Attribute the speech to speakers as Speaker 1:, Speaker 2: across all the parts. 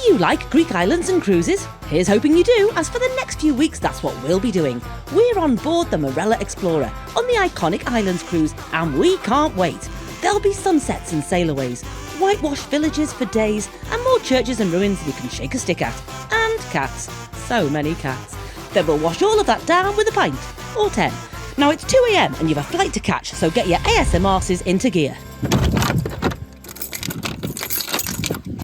Speaker 1: you like Greek islands and cruises? Here's hoping you do, as for the next few weeks that's what we'll be doing. We're on board the Marella Explorer on the iconic Islands cruise, and we can't wait. There'll be sunsets and sailorways, whitewashed villages for days, and more churches and ruins you can shake a stick at. And cats. So many cats. Then we'll wash all of that down with a pint. Or 10. Now it's 2 a.m. and you've a flight to catch, so get your ASM arses into gear.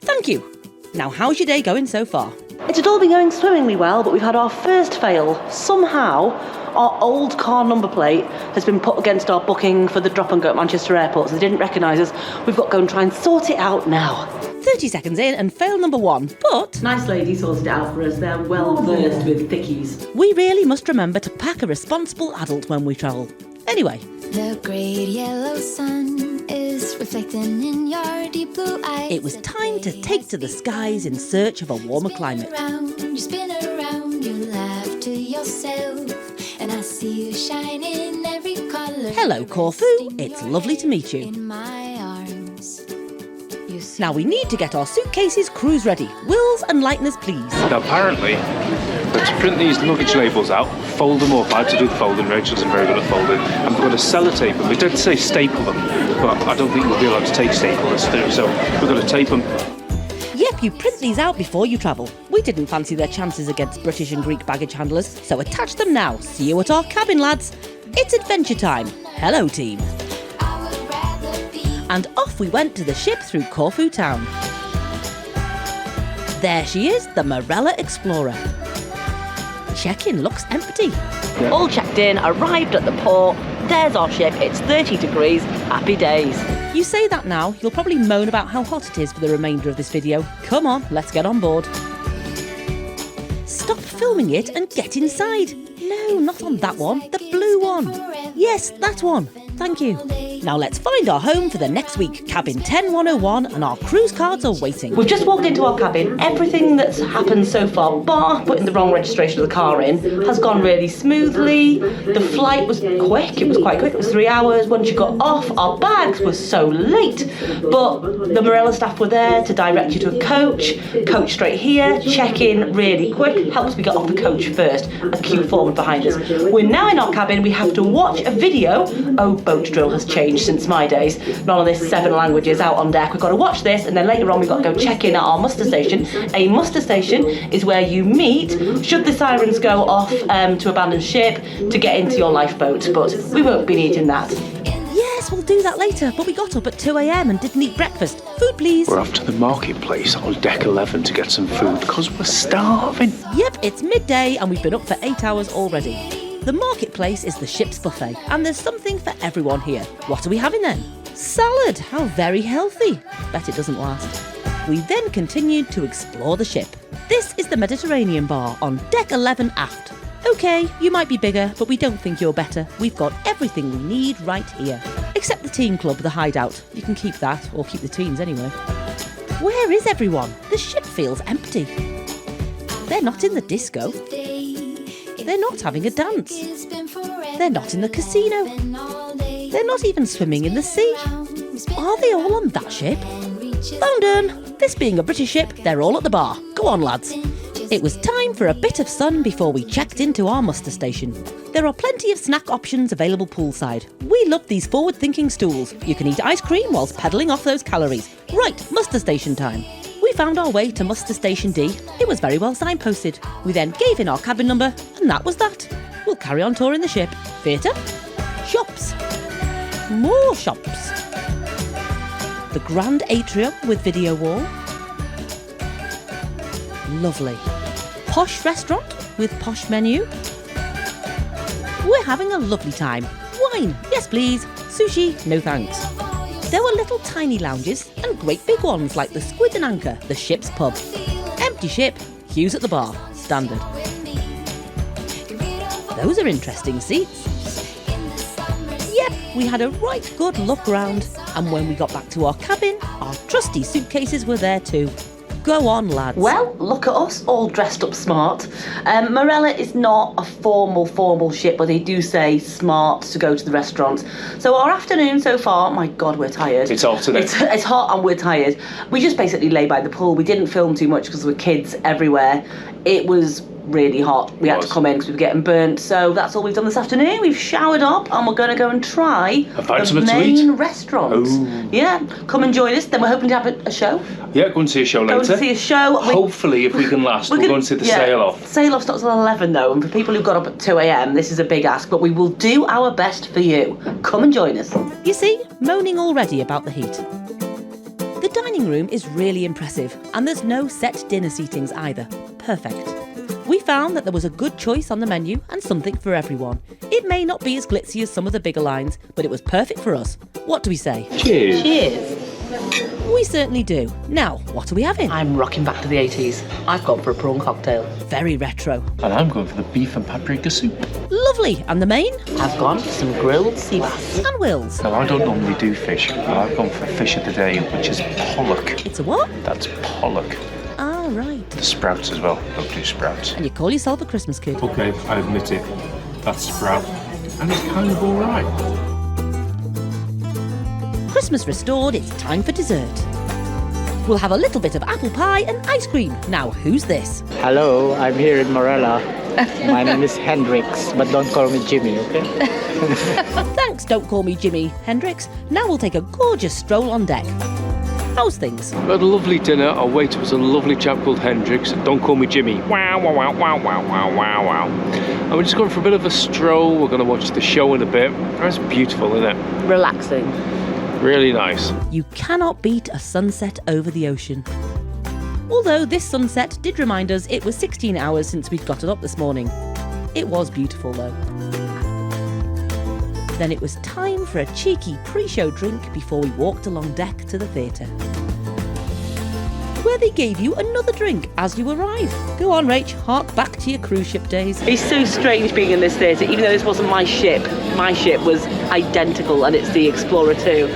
Speaker 1: Thank you. Now how's your day going so far? It had all been going swimmingly well, but we've had our first fail. Somehow, our old car number plate has been put against our booking for the drop and go at Manchester Airport, so they didn't recognise us. We've got to go and try and sort it out now. 30 seconds in and fail number 1, but... Nice lady sorted it out for us. They're well versed with thickies. We really must remember to pack a responsible adult when we travel. Anyway.
Speaker 2: The great yellow sun is reflecting in your deep blue eyes.
Speaker 1: It was time to take to the skies in search of a warmer climate.
Speaker 2: You spin around, you laugh to yourself, and I see you shine in every colour.
Speaker 1: Hello, Corfu. It's lovely to meet you.
Speaker 2: In my arms.
Speaker 1: Now we need to get our suitcases cruise ready. Wills and lighteners, please.
Speaker 3: Now apparently, let's print these luggage labels out, fold them up. I had to do the folding, Rachel's very good at folding. And we're going to sellotape them. We did say staple them, but I don't think we'll be allowed to take staplers through, so we're going to tape them.
Speaker 1: Yep, you print these out before you travel. We didn't fancy their chances against British and Greek baggage handlers, so attach them now. See you at our cabin, lads. It's adventure time. Hello, team. And off we went to the ship through Corfu town. There she is, the Marella Explorer. Check-in looks empty. All checked in, arrived at the port. There's our ship, it's 30 degrees, happy days. You say that now, you'll probably moan about how hot it is for the remainder of this video. Come on, let's get on board. Stop filming it and get inside. No, not on that one, the blue one. Yes, that one. Thank you. Now let's find our home for the next week. Cabin 10101 and our cruise cards are waiting. We've just walked into our cabin. Everything that's happened so far, bar putting the wrong registration of the car in, has gone really smoothly. The flight was quick. It was quite quick. It was 3 hours. Once you got off, our bags were so late. But the Marella staff were there to direct you to a coach straight here, check in really quick. Helps we get off the coach first. A queue formed behind us. We're now in our cabin. We have to watch a video. Oh, boat drill has changed since my days. None of this 7 languages out on deck. We've got to watch this, and then later on we've got to go check in at our muster station. A muster station is where you meet should the sirens go off to abandon ship to get into your lifeboat, but we won't be needing that. Yes, we'll do that later, but we got up at 2 a.m. and didn't eat breakfast. Food, please.
Speaker 3: We're off to the marketplace on deck 11 to get some food because we're starving.
Speaker 1: Yep, it's midday and we've been up for 8 hours already. The marketplace is the ship's buffet, and there's something for everyone here. What are we having then? Salad! How very healthy. Bet it doesn't last. We then continued to explore the ship. This is the Mediterranean bar on deck 11 aft. Okay, you might be bigger, but we don't think you're better. We've got everything we need right here. Except the teen club, the hideout. You can keep that, or keep the teens anyway. Where is everyone? The ship feels empty. They're not in the disco. They're not having a dance. They're not in the casino. They're not even swimming in the sea. Are they all on that ship? Found 'em. This being a British ship, they're all at the bar. Go on, lads. It was time for a bit of sun before we checked into our muster station. There are plenty of snack options available poolside. We love these forward-thinking stools. You can eat ice cream whilst pedalling off those calories. Right, muster station time. We found our way to Muster Station D. It was very well signposted. We then gave in our cabin number, and that was that. We'll carry on touring the ship. Theatre. Shops. More shops. The grand atrium with video wall. Lovely. Posh restaurant with posh menu. We're having a lovely time. Wine, yes please. Sushi, no thanks. There were little tiny lounges and great big ones like the Squid and Anchor, the ship's pub. Empty ship, queues at the bar, standard. Those are interesting seats. Yep, we had a right good look round, and when we got back to our cabin, our trusty suitcases were there too. Go on, lads.
Speaker 4: Well, look at us, all dressed up smart. Marella is not a formal ship, but they do say smart to go to the restaurants. So our afternoon so far, my God, we're tired.
Speaker 3: It's hot today.
Speaker 4: It's hot and we're tired. We just basically lay by the pool. We didn't film too much because there were kids everywhere. It was really hot. We had to come in because we were getting burnt. So that's all we've done this afternoon. We've showered up and we're going to go and try the main restaurant.
Speaker 3: Ooh.
Speaker 4: Yeah, come and join us. Then we're hoping to have a show.
Speaker 3: Yeah, go and see a show later.
Speaker 4: Go and see a show.
Speaker 3: Hopefully, if we can last, we'll go and see the sail-off.
Speaker 4: Sail-off starts at 11 though, and for people who got up at 2 a.m, this is a big ask, but we will do our best for you. Come and join us.
Speaker 1: You see, moaning already about the heat. The dining room is really impressive, and there's no set dinner seatings either. Perfect. We found that there was a good choice on the menu and something for everyone. It may not be as glitzy as some of the bigger lines, but it was perfect for us. What do we say?
Speaker 3: Cheers.
Speaker 4: Cheers.
Speaker 1: We certainly do. Now, what are we having?
Speaker 4: I'm rocking back to the 80s. I've gone for a prawn cocktail.
Speaker 1: Very retro.
Speaker 3: And I'm going for the beef and paprika soup.
Speaker 1: Lovely. And the main?
Speaker 4: I've gone for some grilled sea bass.
Speaker 1: And Will's.
Speaker 3: Now, I don't normally do fish, but I've gone for fish of the day, which is pollock.
Speaker 1: It's a what?
Speaker 3: That's pollock.
Speaker 1: Ah, right.
Speaker 3: The sprouts as well. Don't do sprouts.
Speaker 1: And you call yourself a Christmas kid.
Speaker 5: Okay, I admit it. That's sprout. And it's kind of alright.
Speaker 1: Christmas restored, it's time for dessert. We'll have a little bit of apple pie and ice cream. Now, who's this?
Speaker 6: Hello, I'm here in Marella. My name is Hendrix, but don't call me Jimmy, okay?
Speaker 1: Thanks, don't call me Jimmy Hendrix. Now we'll take a gorgeous stroll on deck. How's things?
Speaker 3: We had a lovely dinner. Our waiter was a lovely chap called Hendrix. Don't call me Jimmy. Wow, wow, wow, wow, wow, wow, wow, wow. And we're just going for a bit of a stroll. We're going to watch the show in a bit. It's beautiful, isn't it?
Speaker 4: Relaxing.
Speaker 3: Really nice.
Speaker 1: You cannot beat a sunset over the ocean. Although this sunset did remind us it was 16 hours since we'd got it up this morning. It was beautiful though. Then it was time for a cheeky pre-show drink before we walked along deck to the theatre, where they gave you another drink as you arrive. Go on, Rach, hark back to your cruise ship days.
Speaker 4: It's so strange being in this theatre, even though this wasn't my ship. My ship was identical, and it's the Explorer 2.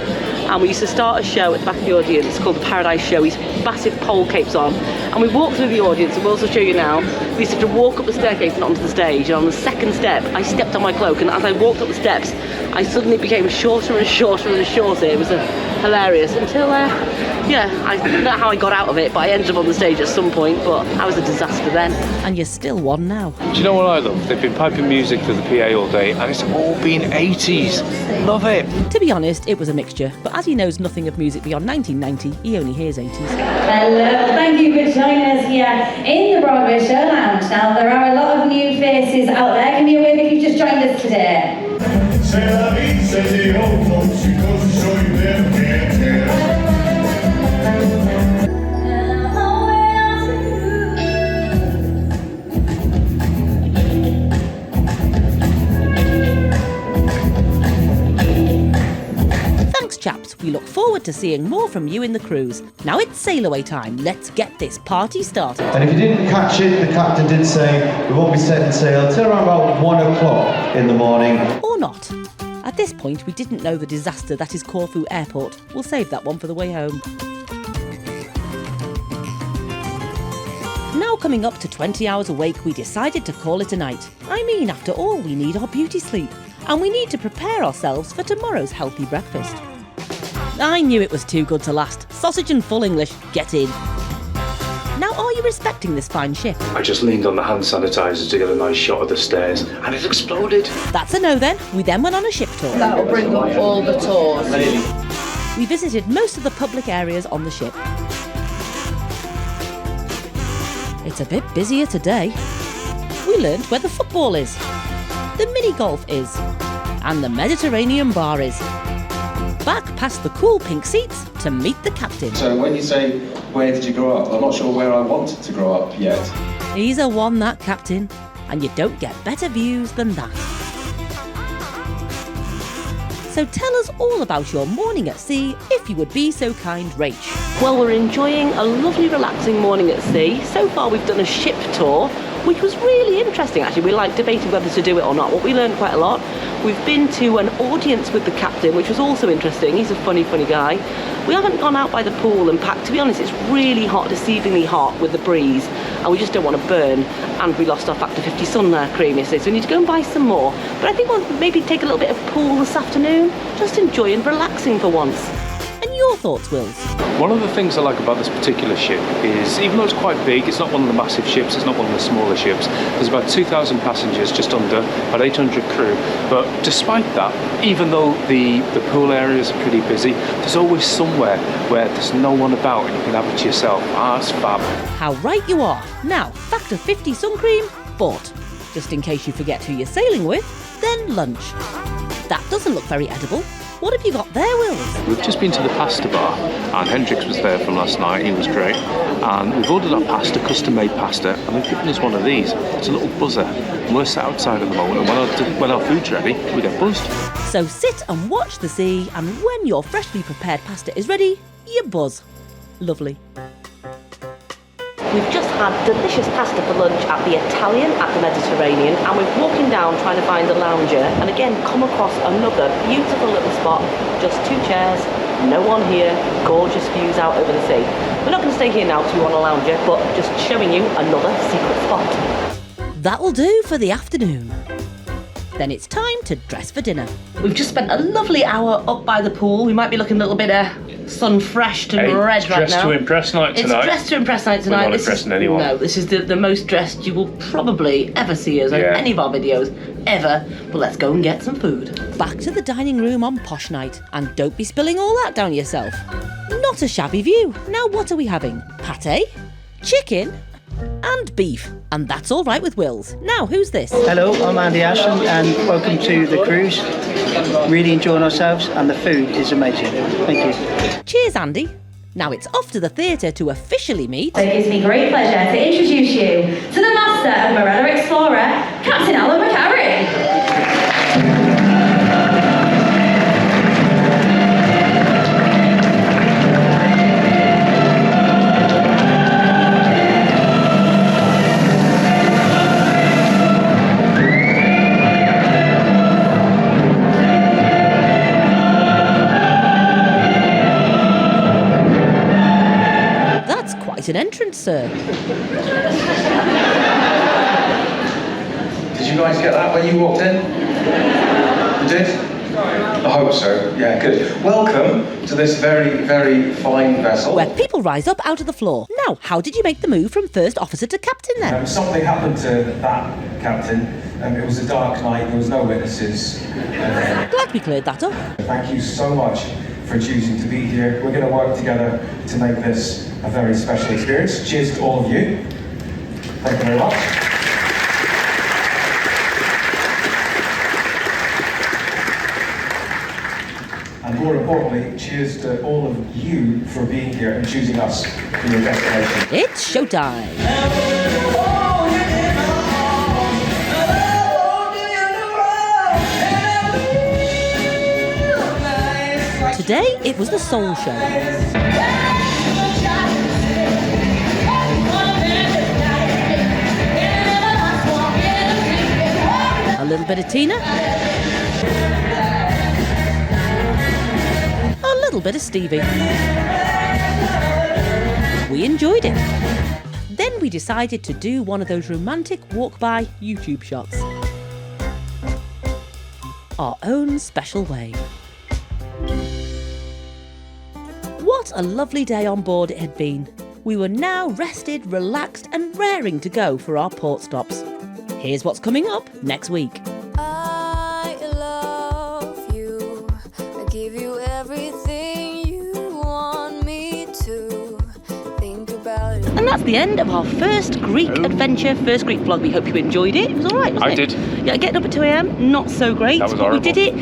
Speaker 4: And we used to start a show at the back of the audience called the Paradise Show. These massive pole capes on, and we walked through the audience, and we'll also show you now. We used to have to walk up the staircase and onto the stage, and on the second step I stepped on my cloak, and as I walked up the steps I suddenly became shorter and shorter and shorter. It was hilarious until I don't know how I got out of it, but I ended up on the stage at some point, but I was a disaster then.
Speaker 1: And you're still one now.
Speaker 3: Do you know what I love? They've been piping music to the PA all day, and it's all been 80s. Love it.
Speaker 1: To be honest, it was a mixture, but as he knows nothing of music beyond 1990, he only hears 80s.
Speaker 7: Hello, thank you for joining us here in the Broadway Show Lounge. Now, there are a lot of new faces out there. Can you wave if you've just joined us today?
Speaker 1: Thanks, chaps. We look forward to seeing more from you in the cruise. Now it's sail away time. Let's get this party started.
Speaker 8: And if you didn't catch it, the captain did say we won't be setting sail till around about 1 o'clock in the morning.
Speaker 1: Or not. At this point, we didn't know the disaster that is Corfu Airport. We'll save that one for the way home. Now coming up to 20 hours awake, we decided to call it a night. I mean, after all, we need our beauty sleep. And we need to prepare ourselves for tomorrow's healthy breakfast. I knew it was too good to last. Sausage and full English, get in. Now, are you respecting this fine ship?
Speaker 3: I just leaned on the hand sanitizer to get a nice shot of the stairs, and it exploded.
Speaker 1: That's a no then. We then went on a ship tour.
Speaker 9: That'll bring up all the tours.
Speaker 1: We visited most of the public areas on the ship. It's a bit busier today. We learnt where the football is, the mini golf is, and the Mediterranean bar is. Back past the cool pink seats to meet the captain.
Speaker 10: So when you say, where did you grow up? I'm not sure where I wanted to grow up yet.
Speaker 1: He's a one, that captain, and you don't get better views than that. So tell us all about your morning at sea, if you would be so kind, Rach.
Speaker 4: Well, we're enjoying a lovely relaxing morning at sea. So far we've done a ship tour, which was really interesting actually. We like debating whether to do it or not, but we learned quite a lot. We've been to an audience with the captain, which was also interesting. He's a funny guy. We haven't gone out by the pool and packed. To be honest, it's really hot, deceivingly hot with the breeze, and we just don't want to burn. And we lost our Factor 50 sun cream yesterday, so we need to go and buy some more. But I think we'll maybe take a little bit of pool this afternoon, just enjoying relaxing for once.
Speaker 1: And your thoughts, Wills?
Speaker 3: One of the things I like about this particular ship is, even though it's quite big, it's not one of the massive ships, it's not one of the smaller ships. There's about 2,000 passengers, just under, about 800 crew. But despite that, even though the pool areas are pretty busy, there's always somewhere where there's no one about and you can have it to yourself. Ah, it's fab.
Speaker 1: How right you are. Now, Factor 50 sun cream, bought. Just in case you forget who you're sailing with, then lunch. That doesn't look very edible. What have you got there, Wills?
Speaker 3: We've just been to the pasta bar, and Hendrix was there from last night. He was great. And we've ordered our pasta, custom-made pasta, and they've given us one of these. It's a little buzzer. And we're sat outside at the moment, and when our food's ready, we get buzzed.
Speaker 1: So sit and watch the sea, and when your freshly prepared pasta is ready, you buzz. Lovely.
Speaker 4: We've just had delicious pasta for lunch at the Italian at the Mediterranean, and we're walking down trying to find a lounger, and again come across another beautiful little spot. Just 2 chairs, no one here, gorgeous views out over the sea. We're not going to stay here now because we want a lounger, but just showing you another secret spot.
Speaker 1: That'll do for the afternoon. Then it's time to dress for dinner.
Speaker 4: We've just spent a lovely hour up by the pool. We might be looking a little bit sun-freshed and red right now.
Speaker 3: Dressed to impress night tonight.
Speaker 4: It's dressed to impress night tonight.
Speaker 3: We're not impressing anyone.
Speaker 4: No, this is the most dressed you will probably ever see us on any of our videos, ever. But let's go and get some food.
Speaker 1: Back to the dining room on posh night, and don't be spilling all that down yourself. Not a shabby view. Now what are we having? Pâté? Chicken? And beef. And that's all right with Wills. Now, who's this?
Speaker 11: Hello, I'm Andy Ashton and welcome to the cruise. Really enjoying ourselves and the food is amazing. Thank you.
Speaker 1: Cheers, Andy. Now it's off to the theatre to officially meet...
Speaker 7: It gives me great pleasure to introduce you to the master of Marella Explorer, Captain Alan McCarry.
Speaker 1: An entrance, sir.
Speaker 10: Did you guys get that when you walked in? You did? I hope so. Yeah, good. Welcome to this very fine vessel.
Speaker 1: Where people rise up out of the floor. Now, how did you make the move from first officer to captain then?
Speaker 10: Something happened to that captain. It was a dark night. There was no witnesses.
Speaker 1: Glad we cleared that up.
Speaker 10: Thank you so much for choosing to be here. We're going to work together to make this a very special experience. Cheers to all of you. Thank you very much. And more importantly, cheers to all of you for being here and choosing us for your destination.
Speaker 1: It's showtime. Today, it was the Soul Show. A little bit of Tina. A little bit of Stevie. We enjoyed it. Then we decided to do one of those romantic walk-by YouTube shots. Our own special way. What a lovely day on board it had been. We were now rested, relaxed and raring to go for our port stops. Here's what's coming up next week.
Speaker 2: I love you. I give you everything you want me to. Think about it.
Speaker 4: And that's the end of our first Greek adventure, first Greek vlog. We hope you enjoyed it. It was all right, wasn't it?
Speaker 3: I did.
Speaker 4: Yeah, getting up at 2 a.m, not so great.
Speaker 3: That was
Speaker 4: but
Speaker 3: horrible.
Speaker 4: We did it.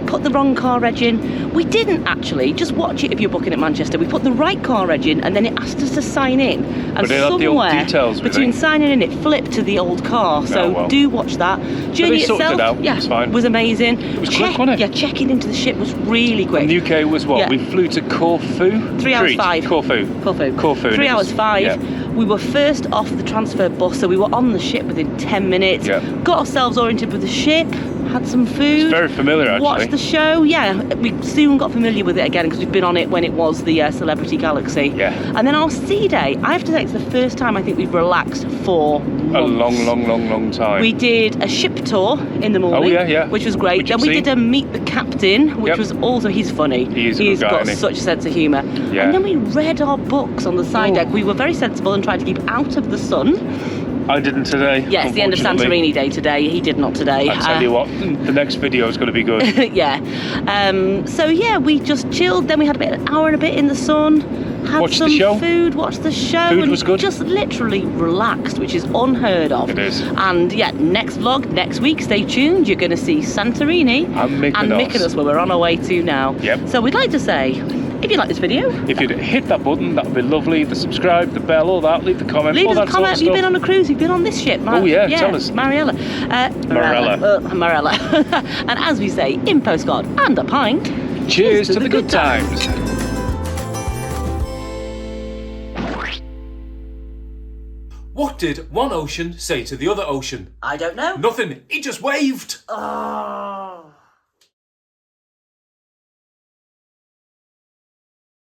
Speaker 4: Put the wrong car reg in. We didn't actually. Just watch it if you're booking at Manchester. We put the right car reg in, and then it asked us to sign in. And
Speaker 3: But it had the old details with
Speaker 4: between
Speaker 3: it.
Speaker 4: signing in, it flipped to the old car. So
Speaker 3: well.
Speaker 4: do watch that. Journey
Speaker 3: sorted
Speaker 4: itself,
Speaker 3: it out.
Speaker 4: yeah,
Speaker 3: It's fine.
Speaker 4: was amazing.
Speaker 3: It was quick, wasn't it?
Speaker 4: Yeah, checking into the ship was really quick.
Speaker 3: And the UK was what?
Speaker 4: Yeah.
Speaker 3: We flew to Corfu?
Speaker 4: 3 hours 5.
Speaker 3: Corfu.
Speaker 4: 3 hours 5.
Speaker 3: Yeah.
Speaker 4: We were first off the transfer bus, so we were on the ship within 10 minutes.
Speaker 3: Yeah.
Speaker 4: Got ourselves oriented with the ship, had some food.
Speaker 3: It's very familiar, actually.
Speaker 4: Watched the show, yeah. We soon got familiar with it again because we've been on it when it was the Celebrity Galaxy.
Speaker 3: Yeah.
Speaker 4: And then our sea day, I have to say it's the first time I think we've relaxed for months.
Speaker 3: A long time.
Speaker 4: We did a ship tour in the morning, which was great. Then we did a meet the captain, which was also, he's funny.
Speaker 3: He's
Speaker 4: He's
Speaker 3: a good guy,
Speaker 4: got
Speaker 3: isn't he?
Speaker 4: such a sense of humour.
Speaker 3: Yeah.
Speaker 4: And then we read our books on the side deck. We were very sensible and tried to keep out of the sun.
Speaker 3: I didn't today.
Speaker 4: Yes, the end of
Speaker 3: unfortunately.
Speaker 4: Santorini Day today. He did not today.
Speaker 3: I tell you what, the next video is going to be good.
Speaker 4: Yeah. So yeah, we just chilled. Then we had an hour and a bit in the sun. Had
Speaker 3: Watched
Speaker 4: some
Speaker 3: the show.
Speaker 4: food. Watched the show.
Speaker 3: Food
Speaker 4: and
Speaker 3: was good.
Speaker 4: Just literally relaxed, which is unheard of.
Speaker 3: It is.
Speaker 4: And yeah, next vlog next week. Stay tuned. You're going to see Santorini
Speaker 3: and
Speaker 4: Mykonos, where we're on our way to now.
Speaker 3: Yep.
Speaker 4: So we'd like to say, if you like this video,
Speaker 3: if you'd hit that button, that would be lovely. The subscribe, the bell, all that. Leave the comment.
Speaker 4: leave
Speaker 3: all
Speaker 4: us a
Speaker 3: that
Speaker 4: comment. Have
Speaker 3: sort
Speaker 4: you
Speaker 3: of
Speaker 4: been on a cruise? You've been on this ship?
Speaker 3: Oh, yeah, tell us.
Speaker 4: Marella. Marella. And as we say, in postcard and a pint.
Speaker 3: Cheers to the good times.
Speaker 5: What did one ocean say to the other ocean?
Speaker 4: I don't know.
Speaker 5: Nothing. He just waved.
Speaker 4: Oh.